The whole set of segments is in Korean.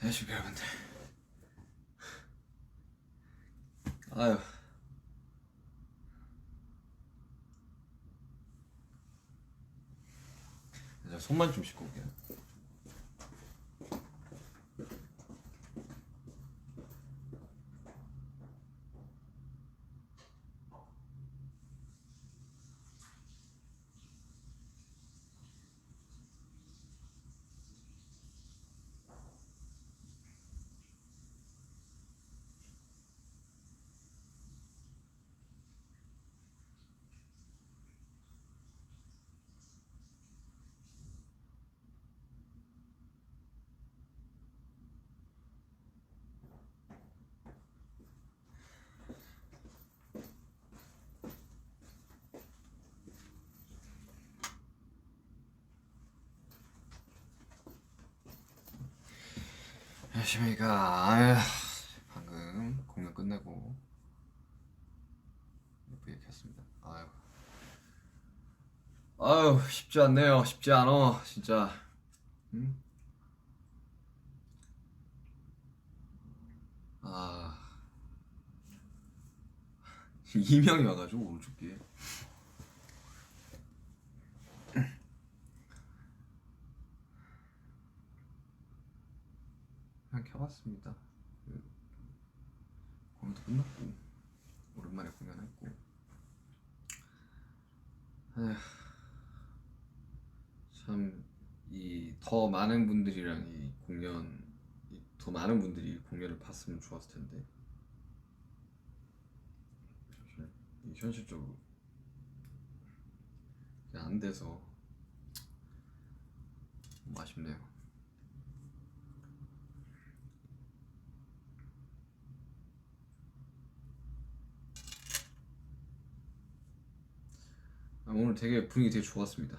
안녕하십니까 여러분들. 아유, 저 손만 좀 씻고 올게요. 안녕하십니까. 아유, 방금 공연 끝내고 예쁘게 켰습니다. 아유, 쉽지 않네요. 쉽지 않어, 진짜. 응? 아, 이명이 와가지고 오른쪽 귀에. 그냥 켜봤습니다. 공연도 끝났고 오랜만에 공연했고. 에휴, 참 이 더 많은 분들이랑 더 많은 분들이 공연을 봤으면 좋았을 텐데 이 현실적으로 그냥 안 돼서 좀 아쉽네요. 오늘 되게 분위기 되게 좋았습니다.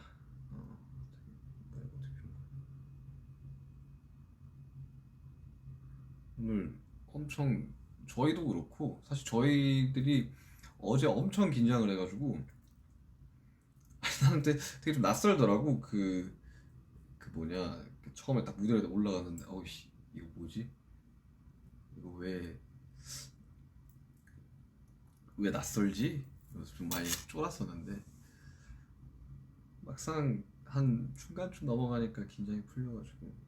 오늘 엄청 저희도 그렇고 사실 저희들이 어제 엄청 긴장을 해가지고 나는 되게 좀 낯설더라고. 그 뭐냐, 처음에 딱 무대에 올라갔는데 어이씨 이거 뭐지? 이거 왜 낯설지? 그래서 좀 많이 쫄았었는데 막상 한 중간쯤 넘어가니까 긴장이 풀려가지고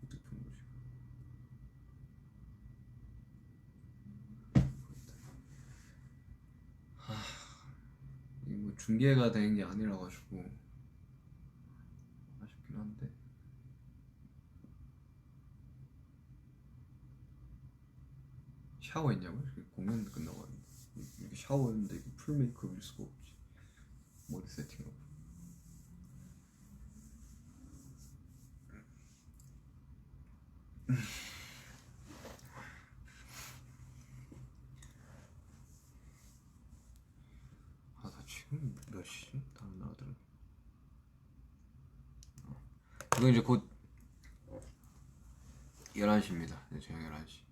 어떻게 푸는 거지? 이게 뭐 중계가 된 게 아니라 가지고 아쉽긴 한데. 샤워했냐고요? 공연 끝나고 왔는데 이렇게 샤워했는데 이게 풀 메이크업일 수가 없지. 머리 세팅하고. 나 지금 몇 시지? 다른 나라들은 이거 이제 곧 11시입니다. 네, 저녁 11시.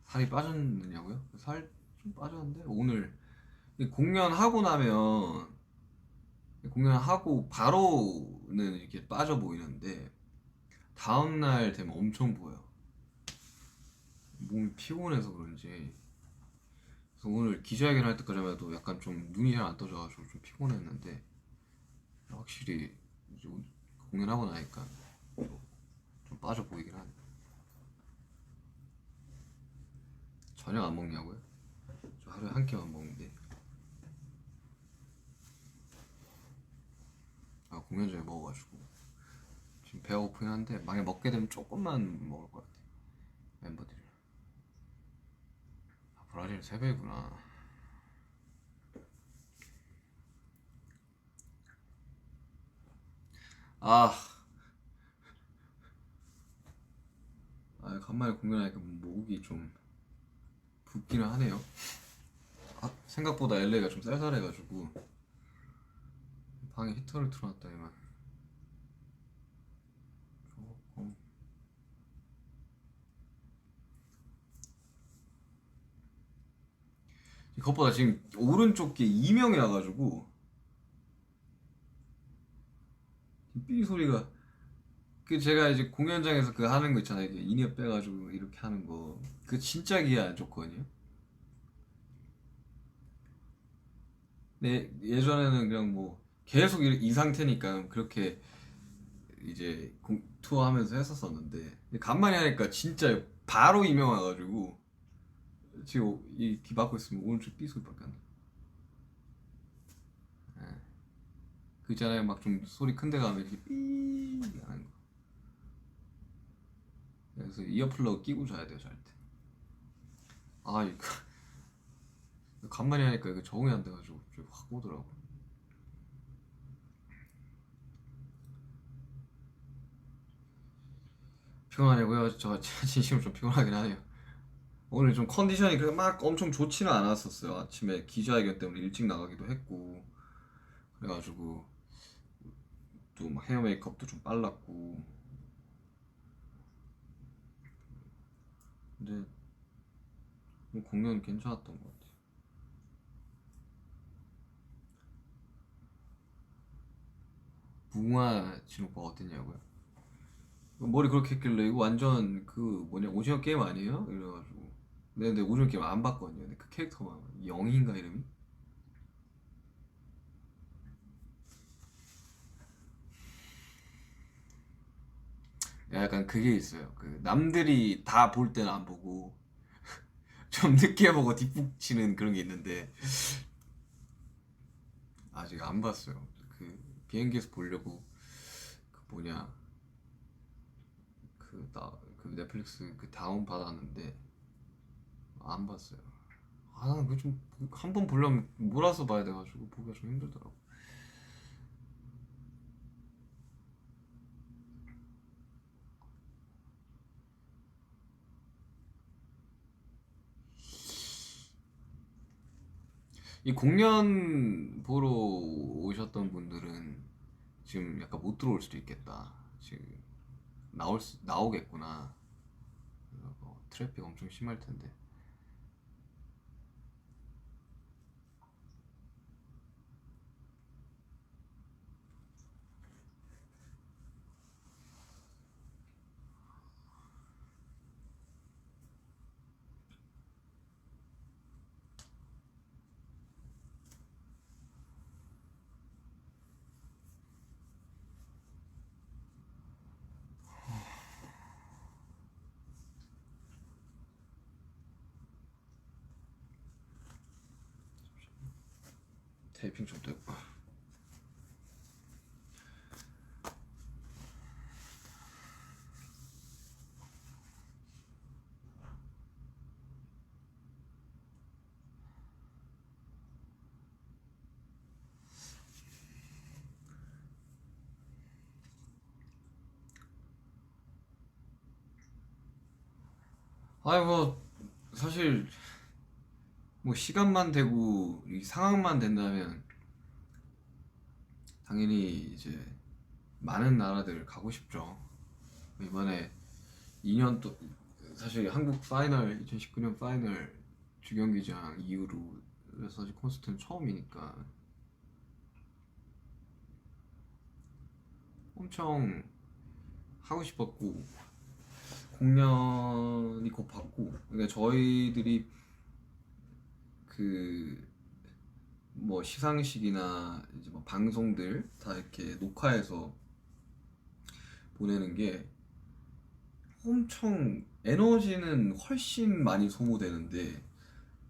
살이 빠졌느냐고요? 살 좀 빠졌는데 오늘 공연하고 바로는 이렇게 빠져 보이는데 다음날 되면 엄청 보여. 몸이 피곤해서 그런지. 그래서 오늘 기자회견 할 때까지만 해도 약간 좀 눈이 잘 안 떠져가지고 좀 피곤했는데 확실히 이제 공연하고 나니까 좀 빠져 보이긴 하네. 저녁 안 먹냐고요? 저 하루에 한 끼만 먹는데. 공연 전에 먹어가지고 지금 배가 고프긴 한데 만약 먹게 되면 조금만 먹을 것 같아. 멤버들이랑. 브라질 3배구나. 아, 간만에 공연하니까 목이 좀 붓기는 하네요. 생각보다 LA가 좀 쌀쌀해가지고 방에 히터를 틀어놨더니만 조금. 그것보다 지금 오른쪽 귀에 이명이 와가지고 삐 소리가, 그 제가 이제 공연장에서 그 하는 거 있잖아요. 이게 인이어 빼가지고 이렇게 하는 거. 그 진짜 귀에 안 좋거든요. 근데 예전에는 그냥 뭐 계속 이 상태니까 그렇게 이제 투어 하면서 했었었는데, 근데 간만에 하니까 진짜 바로 이명 와가지고 지금 이 귀 막고 있으면 오른쪽 삐 소리밖에 안 나. 예. 그 있잖아요. 막 좀 소리 큰 데 가면 이렇게 삐 하는 거. 그래서 이어플러그 끼고 자야 돼요, 잘 때. 아, 이거 간만에 하니까 이거 적응이 안 돼가지고 좀 확 오더라고. 피곤하냐고요? 저 진심으로 좀 피곤하긴 하네요. 오늘 좀 컨디션이 그렇게 막 엄청 좋지는 않았었어요. 아침에 기자회견 때문에 일찍 나가기도 했고, 그래가지고 또 막 헤어 메이크업도 좀 빨랐고. 근데 뭐 공연 괜찮았던 것 같아요. 무궁화 진오빠 어땠냐고요? 머리 그렇게 했길래 이거 완전 그 뭐냐 오징어 게임 아니에요? 이래가지고. 근데 오징어 게임 안 봤거든요. 근데 그 캐릭터만 영희인가 이름이? 약간 그게 있어요. 그 남들이 다 볼 때는 안 보고 좀 늦게 보고 뒷북 치는 그런 게 있는데 아직 안 봤어요. 그 비행기에서 보려고 그 뭐냐 그 넷플릭스 그 다운 받았는데 안 봤어요. 아, 그 좀 한 번 보려면 몰아서 봐야 돼가지고 보기가 좀 힘들더라고. 이 공연 보러 오셨던 분들은 지금 약간 못 들어올 수도 있겠다. 지금 나오겠구나. 트래픽 엄청 심할 텐데. 테이핑 좀 되고. 아이 뭐 사실 뭐 시간만 되고 이 상황만 된다면 당연히 이제 많은 나라들 가고 싶죠. 이번에 2년 또 사실 한국 파이널 2019년 파이널 주경기장 이후로 사실 콘서트는 처음이니까 엄청 하고 싶었고 공연이 곧 받고, 근데 저희들이 그 뭐 시상식이나 이제 뭐 방송들 다 이렇게 녹화해서 보내는 게 엄청 에너지는 훨씬 많이 소모되는데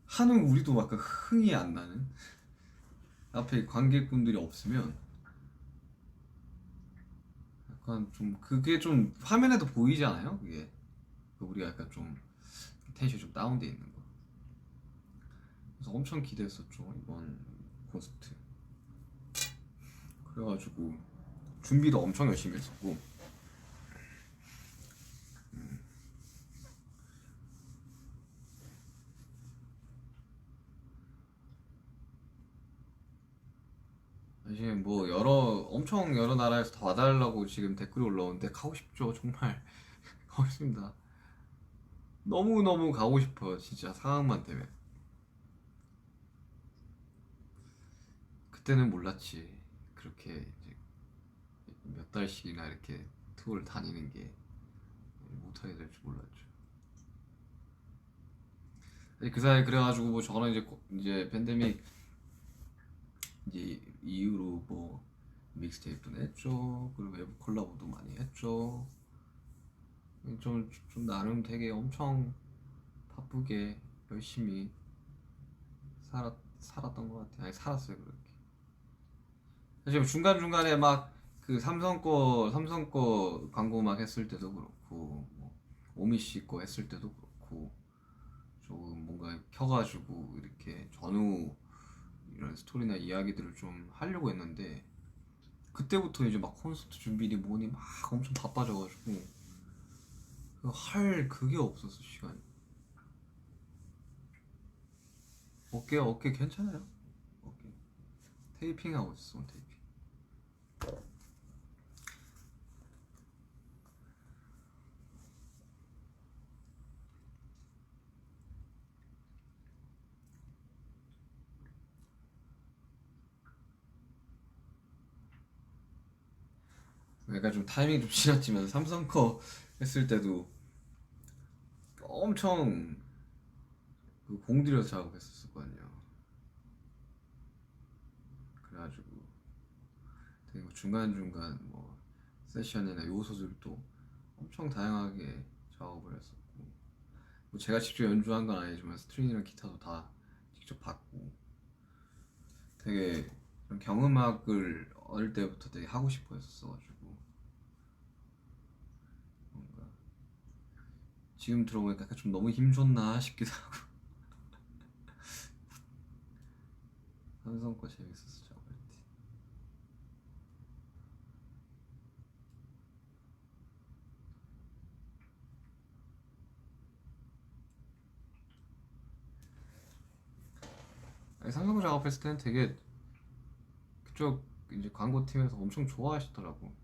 하는 우리도 막 흥이 안 나는, 앞에 관객분들이 없으면 약간 좀 그게 좀 화면에도 보이잖아요. 그게 우리가 약간 좀 텐션이 좀 다운돼 있는 거. 그래서 엄청 기대했었죠, 이번 콘서트. 그래가지고 준비도 엄청 열심히 했었고. 지금 뭐 엄청 여러 나라에서 다 와달라고 지금 댓글이 올라오는데 가고 싶죠, 정말. 가고 싶습니다. 너무너무 가고 싶어요, 진짜 상황만 되면. 그때는 몰랐지. 그렇게 이제 몇 달씩이나 이렇게 투어를 다니는 게 못하게 될 줄 몰랐죠. 그 사이에 그래가지고 뭐 저는 이제 팬데믹 이제 이후로 뭐 믹스테이프도 냈죠. 그리고 외부 콜라보도 많이 했죠. 좀 나름 되게 엄청 바쁘게 열심히 살았던 것 같아요. 아니 살았어요 그렇게. 사실 중간 중간에 막 그 삼성 거 광고 막 했을 때도 그렇고 뭐 오미 씨 거 했을 때도 그렇고 조금 뭔가 켜가지고 이렇게 전후 이런 스토리나 이야기들을 좀 하려고 했는데 그때부터 이제 막 콘서트 준비니 뭐니 막 엄청 바빠져가지고 할 그게 없었어 시간이. 어깨 괜찮아요? 어깨 테이핑 하고 있어 테이핑. 약간 좀 타이밍이 좀 지났지만 삼성 거 했을 때도 엄청 그 공들여서 작업했었거든요. 그래가지고 되게 뭐 중간중간 뭐 세션이나 요소들도 엄청 다양하게 작업을 했었고 뭐 제가 직접 연주한 건 아니지만 스트링이랑 기타도 다 직접 받고 되게 좀 경음악을 어릴 때부터 되게 하고 싶어 했었어가지고 뭔가 지금 들어보니까 약간 좀 너무 힘줬나 싶기도 하고 삼성 거 재밌었어 작업할 때. 아니, 삼성 거 작업했을 때는 되게 그쪽 이제 광고팀에서 엄청 좋아하시더라고.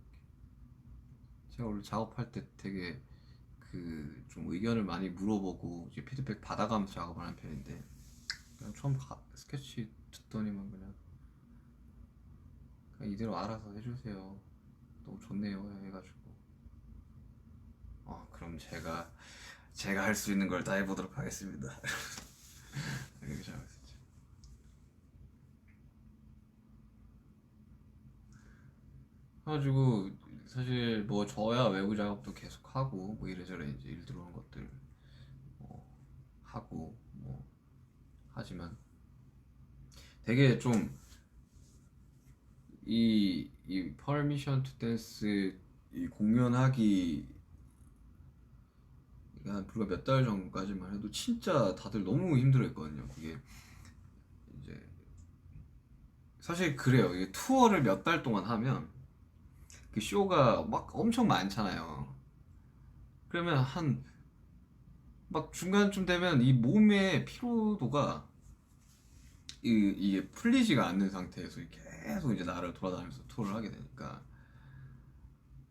제가 원래 작업할 때 되게 그 좀 의견을 많이 물어보고 이제 피드백 받아가면서 작업을 하는 편인데 그냥 처음 스케치 듣더니만 그냥 이대로 알아서 해주세요. 너무 좋네요 해가지고 그럼 제가 할 수 있는 걸 다 해보도록 하겠습니다. 이렇게 작업했었죠. 그래가지고 사실 뭐 저야 외부 작업도 계속 하고 뭐 이래저래 이제 일 들어오는 것들 뭐 하고 뭐 하지만 되게 좀 이 퍼미션 투 댄스 이 공연하기 한 불과 몇 달 전까지만 해도 진짜 다들 너무 힘들어했거든요. 그게 이제 사실 그래요. 이게 투어를 몇 달 동안 하면 그 쇼가 막 엄청 많잖아요. 그러면 한 막 중간쯤 되면 이 몸의 피로도가 이게 풀리지가 않는 상태에서 계속 이제 나를 돌아다니면서 투어를 하게 되니까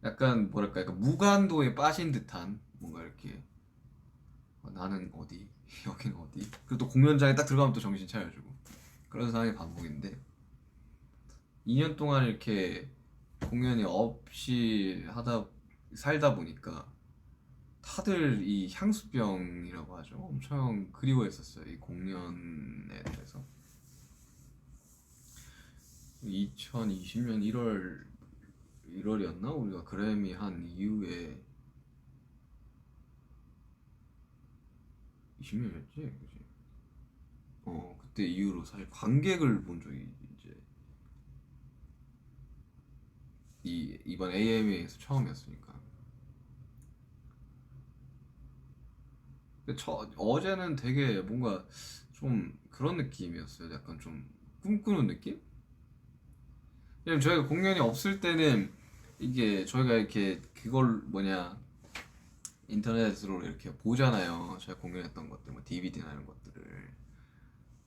약간 뭐랄까 약간 무간도에 빠진 듯한 뭔가 이렇게 나는 어디 여기는 어디 그리고 또 공연장에 딱 들어가면 또 정신 차려주고 그런 상황의 반복인데 2년 동안 이렇게 공연이 없이 하다 살다 보니까 다들 이 향수병이라고 하죠. 엄청 그리워했었어요. 이 공연에 대해서. 2020년 1월이었나? 우리가 그래미 한 이후에 20년이었지, 그지? 그때 이후로 사실 관객을 본 적이 이제 이번 AMA에서 처음이었으니까. 근데 어제는 되게 뭔가 좀 그런 느낌이었어요. 약간 좀 꿈꾸는 느낌? 왜냐면 저희가 공연이 없을 때는 이게 저희가 이렇게 그걸 뭐냐 인터넷으로 이렇게 보잖아요. 저희가 공연했던 것들, 뭐 DVD나 이런 것들을.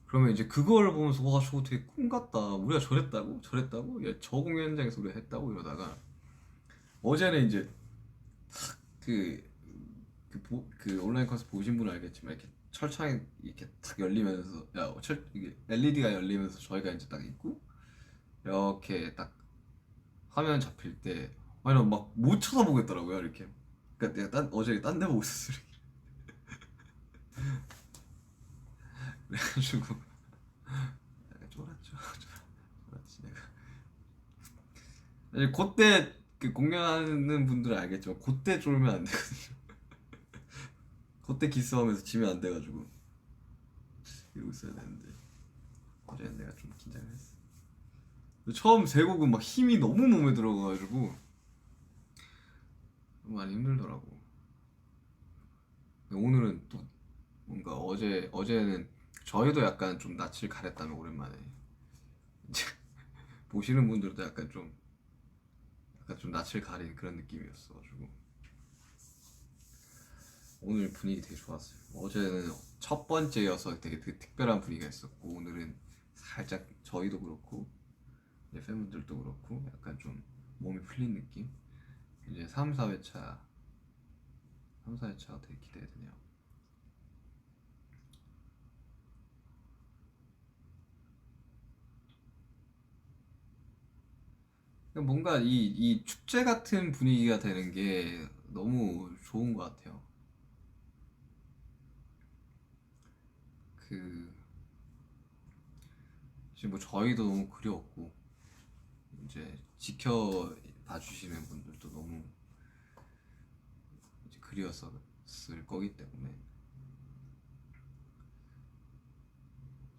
그러면 이제 그걸 보면서 와 저거 되게 꿈 같다. 우리가 저랬다고? 저랬다고? 야, 저 공연장에서 우리가 했다고 이러다가 어제는 이제 그, 그 온라인 콘서트 보신 분은 알겠지만 이렇게 철창이 이렇게 탁 열리면서 이게 LED가 열리면서 저희가 이제 딱 있고 이렇게 딱 화면 잡힐 때 아니 막 못 쳐다보겠더라고요 이렇게. 그러니까 내가 어제 딴 데 보고 있었어. 그래가지고 내가 쫄았지 내가. 아니, 그때 그 공연하는 분들은 알겠지만 그때 쫄면 안 되거든요. 그때 기싸움에서 지면 안 돼가지고 이러고 있어야 되는데 어제 내가 좀 긴장을 했어. 처음 세 곡은 막 힘이 너무 몸에 들어가가지고 많이 힘들더라고. 근데 오늘은 또 뭔가 어제는 저희도 약간 좀 낯을 가렸다면 오랜만에 이제 보시는 분들도 약간 좀 낯을 가린 그런 느낌이었어가지고 오늘 분위기 되게 좋았어요. 어제는 첫 번째여서 되게 특별한 분위기가 있었고 오늘은 살짝 저희도 그렇고 이제 팬분들도 그렇고 약간 좀 몸이 풀린 느낌. 이제 3, 4회차 되게 기대되네요. 뭔가 이 축제 같은 분위기가 되는 게 너무 좋은 것 같아요. 그 지금 뭐 저희도 너무 그리웠고 이제 지켜봐 주시는 분들도 너무 이제 그리웠을 거기 때문에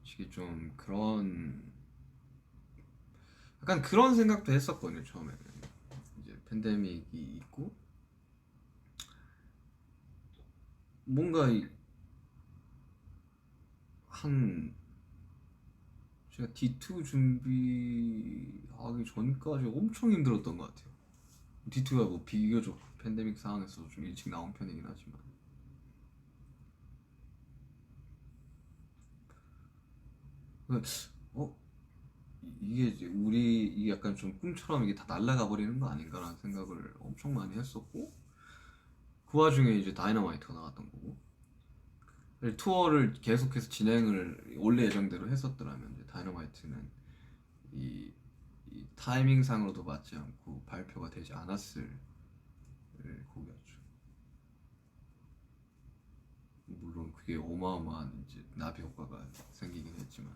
이게 좀 그런 약간 그런 생각도 했었거든요 처음에는. 이제 팬데믹이 있고 뭔가 한 제가 D2 준비하기 전까지 엄청 힘들었던 것 같아요. D2가 뭐 비교적 팬데믹 상황에서 좀 일찍 나온 편이긴 하지만 어 이게 이제 이게 약간 좀 꿈처럼 이게 다 날아가 버리는 거 아닌가라는 생각을 엄청 많이 했었고 그 와중에 이제 다이너마이트가 나왔던 거고 투어를 계속해서 진행을 원래 예정대로 했었더라면 이제 다이너마이트는 이, 이 타이밍상으로도 맞지 않고 발표가 되지 않았을 곡이었죠. 물론 그게 어마어마한 이제 나비 효과가 생기긴 했지만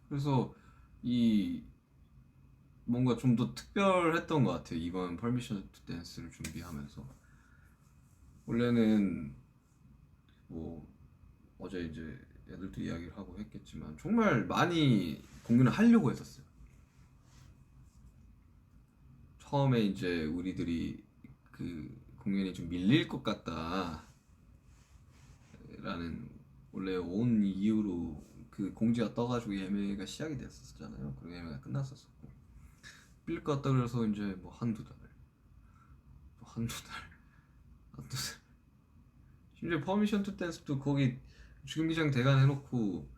그래서 이 뭔가 좀 더 특별했던 것 같아요. 이번 퍼미션 투 댄스를 준비하면서 원래는 뭐 어제 이제 애들도 이야기를 하고 했겠지만 정말 많이 공연을 하려고 했었어요. 처음에 이제 우리들이 그 공연이 좀 밀릴 것 같다라는 원래 온 이후로 그 공지가 떠가지고 예매가 시작이 됐었잖아요. 그리고 예매가 끝났었고 밀릴 것 같다 그래서 이제 뭐 한두 달 심지어 퍼미션 투 댄스도 거기 주경기장 대관 해놓고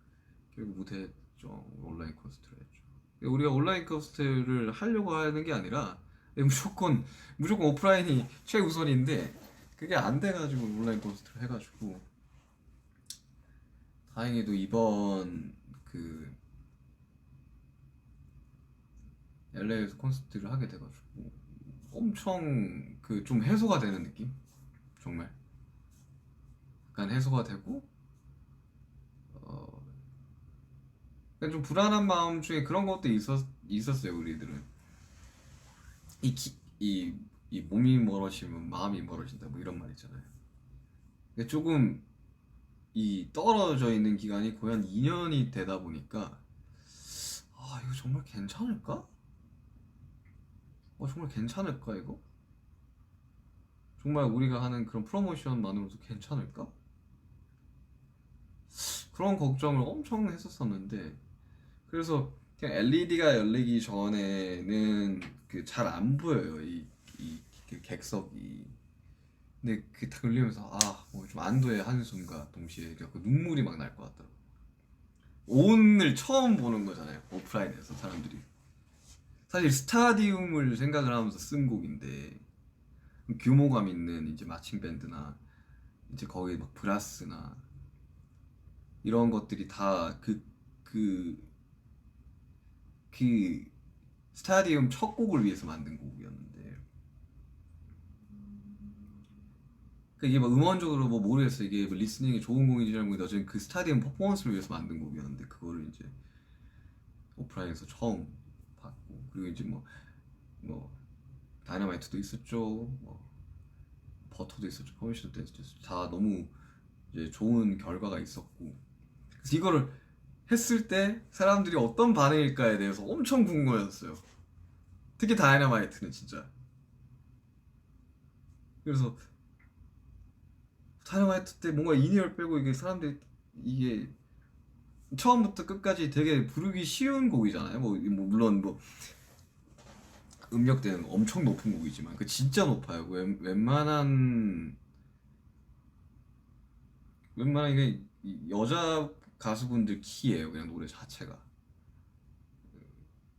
결국 못했죠. 온라인 콘서트를 했죠. 우리가 온라인 콘서트를 하려고 하는 게 아니라 무조건 오프라인이 최우선인데 그게 안 돼가지고 온라인 콘서트를 해가지고 다행히도 이번 그 LA에서 콘서트를 하게 돼가지고 엄청 그 좀 해소가 되는 느낌? 정말 약간 해소가 되고 어, 약간 좀 불안한 마음 중에 그런 것도 있었어요 우리들은 이, 기, 이 몸이 멀어지면 마음이 멀어진다 뭐 이런 말 있잖아요. 근데 조금 이 떨어져 있는 기간이 거의 한 2년이 되다 보니까 아 이거 정말 괜찮을까? 정말 괜찮을까 이거? 정말 우리가 하는 그런 프로모션만으로도 괜찮을까? 그런 걱정을 엄청 했었었는데 그래서 그냥 LED가 열리기 전에는 그 잘 안 보여요 그 객석이. 근데 그게 딱 열리면서 좀 안도의 한숨과 동시에 그 눈물이 막 날 것 같더라고. 오늘 처음 보는 거잖아요 오프라인에서 사람들이. 사실 스타디움을 생각을 하면서 쓴 곡인데 규모감 있는 이제 마칭 밴드나 이제 거기 막 브라스나 이런 것들이 다 그 그 스타디움 첫 곡을 위해서 만든 곡이었는데 이게 막 음원적으로 뭐 모르겠어. 이게 뭐 리스닝이 좋은 곡인지 잘 모르겠는데 어쨌든 그 스타디움 퍼포먼스를 위해서 만든 곡이었는데 그거를 이제 오프라인에서 처음 봤고 그리고 이제 뭐 다이너마이트도 있었죠. 뭐 버터도 있었죠. 퍼미션 댄스도 있었죠. 다 너무 이제 좋은 결과가 있었고 그래서 이거를 했을 때 사람들이 어떤 반응일까에 대해서 엄청 궁금해졌어요. 특히 다이너마이트는 진짜. 그래서 다이너마이트 때 뭔가 인이어를 빼고 이게 사람들이 이게 처음부터 끝까지 되게 부르기 쉬운 곡이잖아요. 물론 뭐 음역대는 엄청 높은 곡이지만 그 진짜 높아요. 웬만한 이게 여자 가수분들 키예요. 그냥 노래 자체가.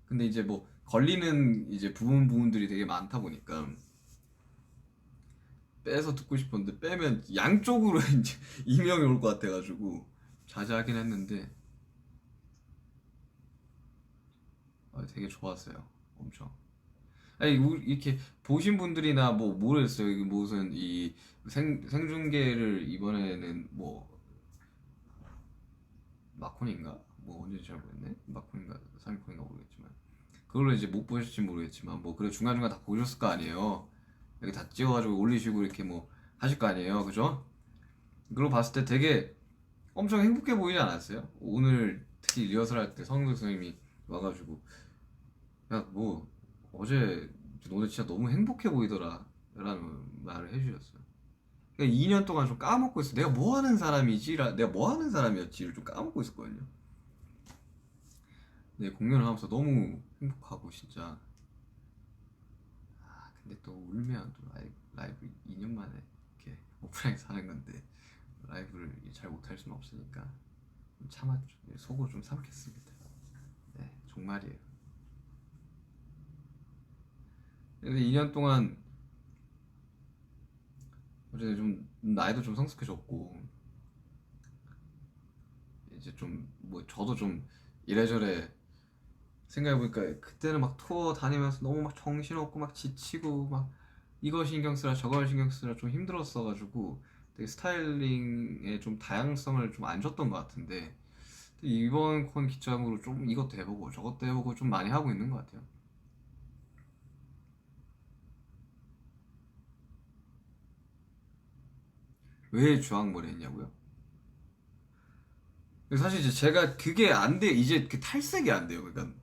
근데 이제 뭐 걸리는 이제 부분들이 되게 많다 보니까 빼서 듣고 싶었는데 빼면 양쪽으로 이제 이명이 올 것 같아가지고 자제하긴 했는데 되게 좋았어요. 엄청. 아니 이렇게 보신 분들이나 뭐 모르겠어요. 이게 무슨 이 생중계를 이번에는 뭐 마콘인가 뭐 언제인지 잘 모르겠네. 마콘인가 사미콘인가 모르겠지만 그걸로 이제 못 보실지 모르겠지만 뭐 그래 중간중간 다 보셨을 거 아니에요. 여기 다 찍어가지고 올리시고 이렇게 뭐 하실 거 아니에요, 그죠? 그걸 봤을 때 되게 엄청 행복해 보이지 않았어요? 오늘 특히 리허설 할 때 성도 선생님이 와가지고 야 뭐 어제 너네 진짜 너무 행복해 보이더라 라는 말을 해주셨어요. 그러니까 2년 동안 좀 까먹고 있어. 내가 뭐 하는 사람이지? 내가 뭐 하는 사람이었지를 좀 까먹고 있었거든요. 네, 공연을 하면서 너무 행복하고 진짜. 근데 또 울면 또 라이브 2년 만에 이렇게 오프라인에서 하는 건데 라이브를 잘 못할 수는 없으니까 좀 참았죠. 속으로 좀 참겠습니다. 네, 정말이에요. 근데 2년 동안 어제 좀 나이도 좀 성숙해졌고 이제 좀 뭐 저도 좀 이래저래 생각해보니까 그때는 막 투어 다니면서 너무 막 정신없고 막 지치고 막 이거 신경 쓰라 저거 신경 쓰라 좀 힘들었어가지고 되게 스타일링에 좀 다양성을 좀 안 줬던 것 같은데 이번 콘 기점으로 좀 이것도 해보고 저것도 해보고 좀 많이 하고 있는 것 같아요. 왜 주황머리 했냐고요? 사실 이제 제가 그게 안 돼. 이제 그 탈색이 안 돼요. 그러니까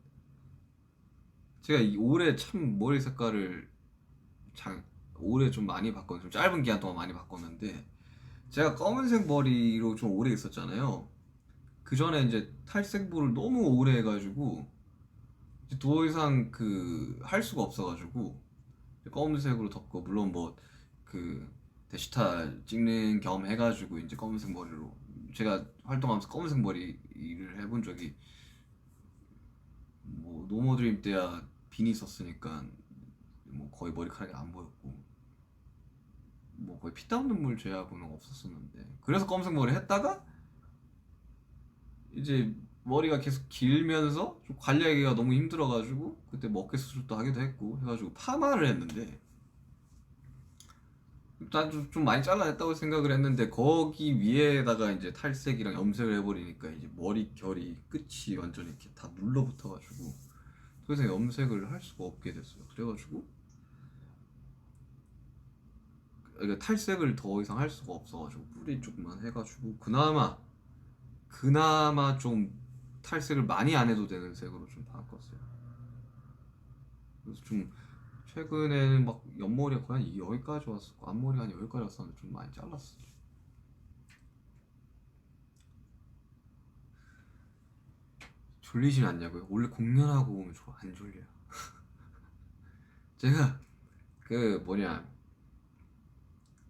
제가 올해 참 머리 색깔을 장 올해 좀 많이 바꿨는데 좀 짧은 기간 동안 많이 바꿨는데 제가 검은색 머리로 좀 오래 있었잖아요. 그 전에 이제 탈색부를 너무 오래 해가지고 이제 더 이상 그 할 수가 없어가지고 검은색으로 덮고 물론 뭐 그 데시타 찍는 겸 해가지고 이제 검은색 머리로 제가 활동하면서 검은색 머리를 해본 적이 뭐 노모드림 때야 비니 썼으니까 뭐 거의 머리카락이 안 보였고 뭐 거의 피땀 눈물 제하고는 없었었는데 그래서 검은색 머리 했다가 이제 머리가 계속 길면서 좀 관리하기가 너무 힘들어가지고 그때 뭐 어깨 수술도 하기도 했고 해가지고 파마를 했는데 난 좀 많이 잘라냈다고 생각을 했는데 거기 위에다가 이제 탈색이랑 염색을 해버리니까 이제 머리 결이 끝이 완전히 이렇게 다 눌러붙어가지고 더 이상 염색을 할 수가 없게 됐어요. 그래가지고 그러니까 탈색을 더 이상 할 수가 없어가지고 뿌리 쪽만 해가지고 그나마 좀 탈색을 많이 안 해도 되는 색으로 좀 바꿨어요. 그래서 좀 최근에는 막 옆머리가 거의 한 여기까지 왔었고 앞머리가 한 여기까지 왔었는데 좀 많이 잘랐어요. 졸리진 않냐고요? 원래 공연하고 오면 안 졸려요. 제가 그 뭐냐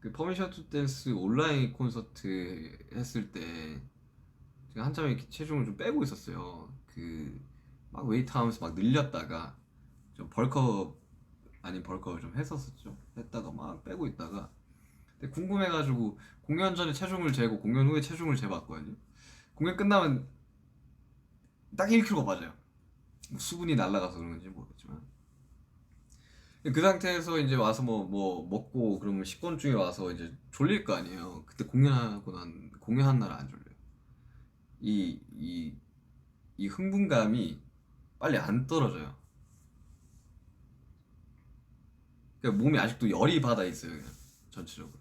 그 퍼미션 투 댄스 온라인 콘서트 했을 때 제가 한참 이렇게 체중을 좀 빼고 있었어요. 그 막 웨이트 하면서 막 늘렸다가 좀 벌크업 아닌 벌크업을 좀 했었었죠. 했다가 막 빼고 있다가 근데 궁금해가지고 공연 전에 체중을 재고 공연 후에 체중을 재봤거든요. 공연 끝나면 딱 1kg가 빠져요. 뭐 수분이 날아가서 그런지 모르겠지만 그 상태에서 이제 와서 뭐 먹고 그러면 식곤증이 와서 이제 졸릴 거 아니에요. 그때 공연한 날은 안 졸려요. 이 이 이 흥분감이 빨리 안 떨어져요. 그러니까 몸이 아직도 열이 받아 있어요, 그냥 전체적으로.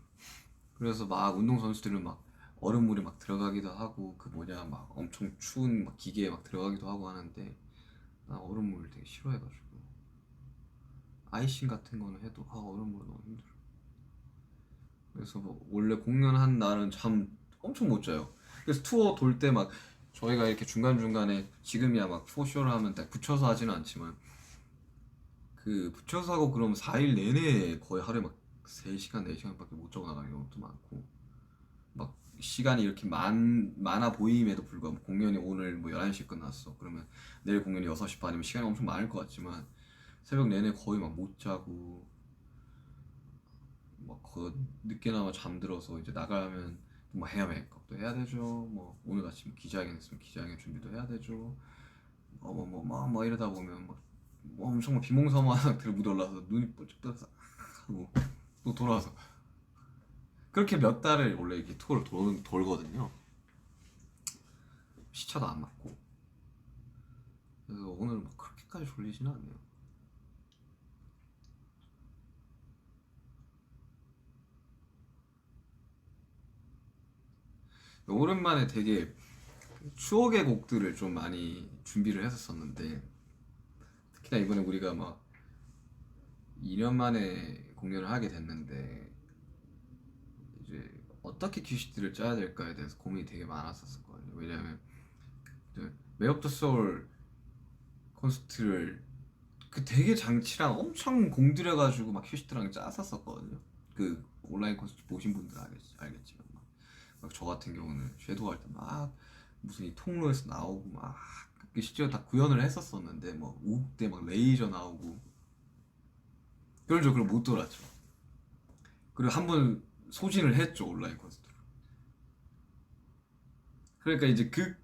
그래서 막 운동 선수들은 막 얼음물에 막 들어가기도 하고 그 뭐냐 막 엄청 추운 막 기계에 막 들어가기도 하고 하는데 나 얼음물 되게 싫어해가지고 아이싱 같은 거는 해도 얼음물은 너무 힘들어. 그래서 뭐 원래 공연한 날은 잠 엄청 못 자요. 그래서 투어 돌 때 막 저희가 이렇게 중간중간에 지금이야 막 투어쇼를 하면 딱 붙여서 하지는 않지만 그 붙여서 하고 그러면 4일 내내 거의 하루에 막 3시간, 4시간밖에 못 자고 나가는 경우도 많고 막 시간이 이렇게 많아 보임에도 불구하고 공연이 오늘 뭐 11시에 끝났어. 그러면 내일 공연이 6시 반이면 시간이 엄청 많을 것 같지만 새벽 내내 거의 막 못 자고 늦게나마 잠들어서 이제 나가면 뭐 헤어 메이크업도 해야 되죠. 뭐 오늘 아침 기자회견 했으면 기자회견 준비도 해야 되죠. 뭐 이러다 보면 뭐 엄청 비몽사모한 상태로 묻어올라서 눈이 뽀쩍 떠서 하고 또 돌아와서 그렇게 몇 달을 원래 이렇게 투어를 돌거든요. 시차도 안 맞고. 그래서 오늘 뭐 그렇게까지 졸리지는 않네요. 오랜만에 되게 추억의 곡들을 좀 많이 준비를 했었었는데 특히나 이번에 우리가 막 2년 만에 공연을 하게 됐는데 이제 어떻게 큐시트를 짜야 될까에 대해서 고민이 되게 많았었거든요. 왜냐면 웨이 더 소울 콘서트를 그 되게 장치랑 엄청 공들여가지고 막 큐시트랑 짰었었거든요. 그 온라인 콘서트 보신 분들 알겠지만 막 저 같은 경우는 섀도우 할 때 막 무슨 이 통로에서 나오고 막 실제로 다 구현을 했었었는데 뭐 우국대 막 레이저 나오고 그런 적을 못 돌았죠. 그리고 한 번 소진을 했죠 온라인 콘서트로. 그러니까 이제 그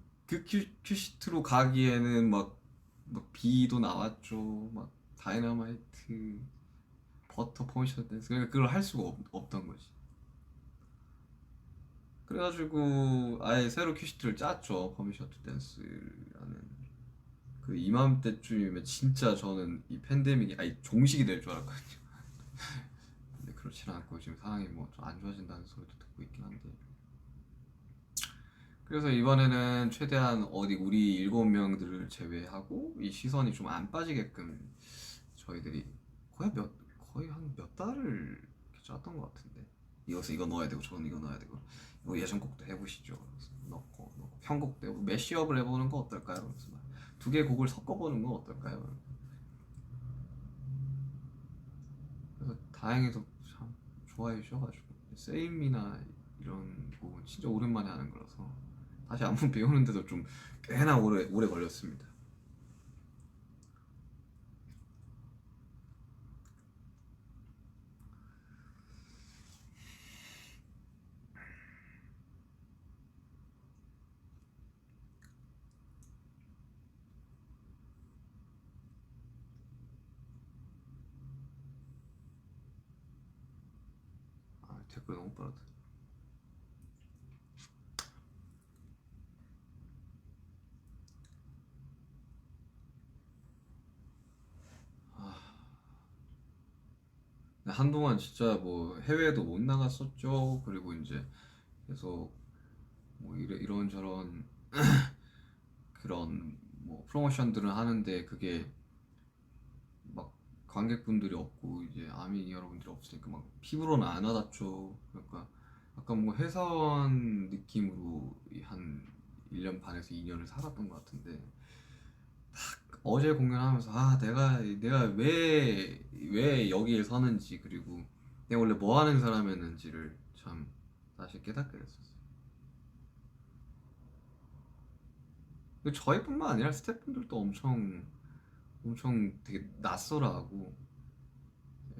큐시트로 가기에는 막 비도 나왔죠. 막 다이너마이트 버터 포지션 댄스 그러니까 그걸 할 수가 없던 거지. 그래가지고 아예 새로 큐시트를 짰죠. 퍼미션 투 댄스라는 그 이맘때쯤이면 진짜 저는 이 팬데믹이 아예 종식이 될 줄 알았거든요. 근데 그렇지는 않고 지금 상황이 뭐 좀 안 좋아진다는 소리도 듣고 있긴 한데 그래서 이번에는 최대한 어디 우리 7명들을 제외하고 이 시선이 좀 안 빠지게끔 저희들이 거의 거의 한 몇 달을 이렇게 짰던 것 같은데 이것은 이거 넣어야 되고 저건 이거 넣어야 되고 이거 예전곡도 해보시죠. 그래서 넣고 편곡도 해보고 매시업을 해보는 거 어떨까요? 그래서 두 개의 곡을 섞어보는 거 어떨까요? 그래서 다행히도 참 좋아해 주셔가지고 세임이나 이런 곡은 진짜 오랜만에 하는 거라서 다시 안무 배우는데도 좀 꽤나 오래 걸렸습니다. 댓글 너무 빠르다. 한동안 진짜 뭐 해외에도 못 나갔었죠. 그리고 이제 계속 뭐 이런저런 그런 뭐 프로모션들을 하는데 그게 막 관객분들이 없고 이제 아미 여러분들이 없으니까 막 피부로는 안 와닿죠. 그러니까 약간 뭐 회사원 느낌으로 한 1년 반에서 2년을 살았던 것 같은데 어제 공연하면서 내가 왜 여기에 서는지 그리고 내가 원래 뭐 하는 사람이었는지를 참 다시 깨닫게 됐었어요. 저희뿐만 아니라 스태프분들도 엄청 되게 낯설어하고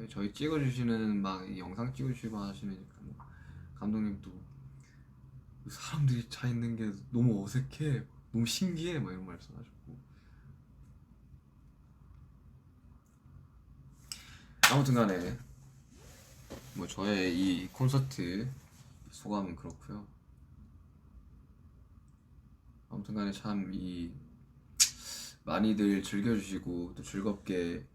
저희 찍어주시는 막 영상 찍어주시고 하시니까 뭐 감독님도 사람들이 차 있는 게 너무 어색해, 너무 신기해 막 이런 말씀하셨고 아무튼간에 뭐 저의 이 콘서트 소감은 그렇고요. 아무튼간에 참 이 많이들 즐겨주시고 또 즐겁게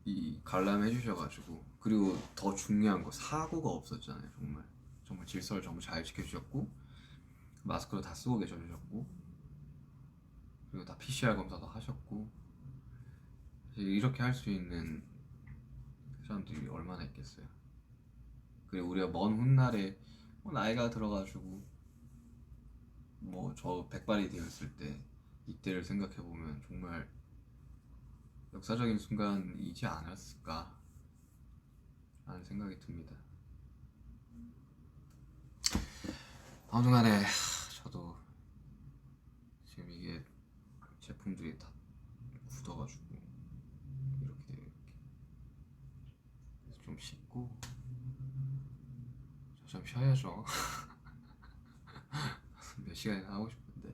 이 관람해 주셔가지고, 그리고 더 중요한 거 사고가 없었잖아요. 정말 정말 질서를 정말 잘 지켜주셨고, 마스크도 다 쓰고 계셔주셨고, 그리고 다 PCR 검사도 하셨고, 이렇게 할 수 있는 사람들이 얼마나 있겠어요. 그리고 우리가 먼 훗날에 뭐 나이가 들어가지고 뭐 저 백발이 되었을 때 이때를 생각해보면 정말 역사적인 순간이지 않았을까 하는 생각이 듭니다. 아무튼간에 저도 지금 이게 제품들이 다 굳어가지고 이렇게 좀 씻고 저 좀 쉬어야죠. 몇 시간이나 하고 싶은데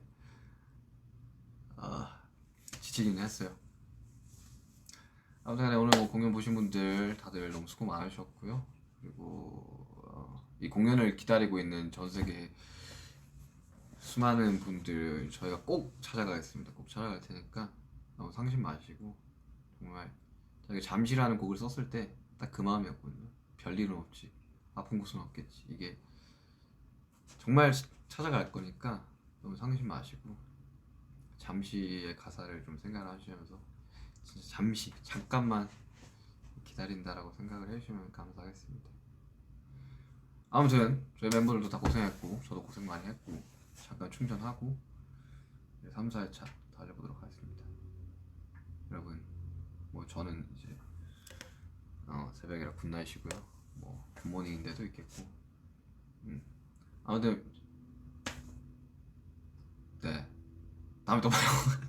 지치기는 했어요. 아무튼 오늘 뭐 공연 보신 분들 다들 너무 수고 많으셨고요. 그리고 이 공연을 기다리고 있는 전 세계 수많은 분들 저희가 꼭 찾아가겠습니다. 꼭 찾아갈 테니까 너무 상심 마시고, 정말 저희가 잠시라는 곡을 썼을 때 딱 그 마음이었거든요. 별일은 없지, 아픈 곳은 없겠지. 이게 정말 찾아갈 거니까 너무 상심 마시고 잠시의 가사를 좀 생각하시면서 진짜 잠시 잠깐만 기다린다라고 생각을 해주시면 감사하겠습니다. 아무튼 저희 멤버들도 다 고생했고 저도 고생 많이 했고, 잠깐 충전하고 3, 4회차 달려보도록 하겠습니다. 여러분 뭐 저는 이제 새벽이라 굿나잇이고요. 뭐 굿모닝인데도 있겠고, 아무튼 네, 다음에 또 봐요.